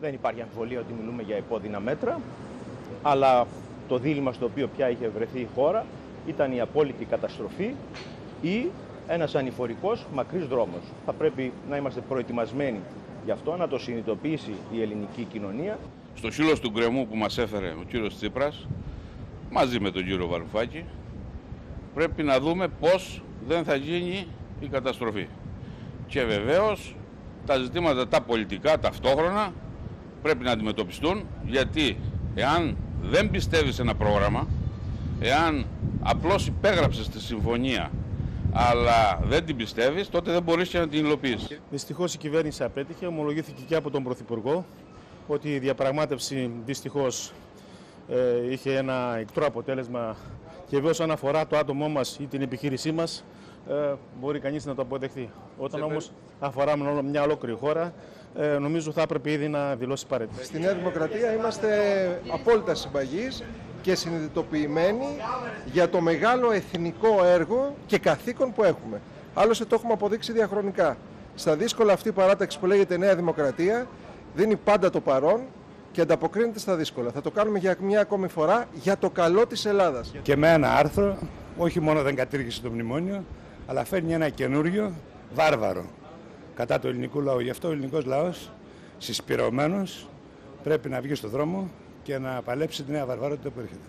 Δεν υπάρχει αμφιβολία ότι μιλούμε για επώδυνα μέτρα, αλλά το δίλημμα στο οποίο πια είχε βρεθεί η χώρα ήταν η απόλυτη καταστροφή ή ένας ανηφορικός μακρύς δρόμος. Θα πρέπει να είμαστε προετοιμασμένοι γι' αυτό, να το συνειδητοποιήσει η ελληνική κοινωνία. Στο χείλος του γκρεμού που μας έφερε ο κύριος Τσίπρας, μαζί με τον κύριο Βαρουφάκη, πρέπει να δούμε πώς δεν θα γίνει η καταστροφή. Και βεβαίως τα ζητήματα τα πολιτικά ταυτόχρονα πρέπει να αντιμετωπιστούν, γιατί εάν δεν πιστεύεις σε ένα πρόγραμμα, εάν απλώς υπέγραψες τη συμφωνία αλλά δεν την πιστεύεις, τότε δεν μπορείς και να την υλοποιήσεις. Δυστυχώς η κυβέρνηση απέτυχε, ομολογήθηκε και από τον Πρωθυπουργό ότι η διαπραγμάτευση δυστυχώς είχε ένα εκτρό αποτέλεσμα και βέβαια όσον αφορά το άτομό μας ή την επιχείρησή μας μπορεί κανείς να το αποδεχθεί. Όταν όμως αφορά μια ολόκληρη χώρα, νομίζω θα έπρεπε ήδη να δηλώσει παρέτηση. Στη Νέα Δημοκρατία είμαστε απόλυτα συμπαγείς και συνειδητοποιημένοι για το μεγάλο εθνικό έργο και καθήκον που έχουμε. Άλλωστε το έχουμε αποδείξει διαχρονικά. Στα δύσκολα αυτή η παράταξη που λέγεται Νέα Δημοκρατία δίνει πάντα το παρόν και ανταποκρίνεται στα δύσκολα. Θα το κάνουμε για μια ακόμη φορά για το καλό της Ελλάδας. Και με ένα άρθρο, όχι μόνο δεν κατήργησε το μνημόνιο, αλλά φέρνει ένα καινούριο βάρβαρο κατά του ελληνικού λαού. Γι' αυτό ο ελληνικός λαός, συσπηρωμένος, πρέπει να βγει στον δρόμο και να παλέψει τη νέα βαρβαρότητα που έρχεται.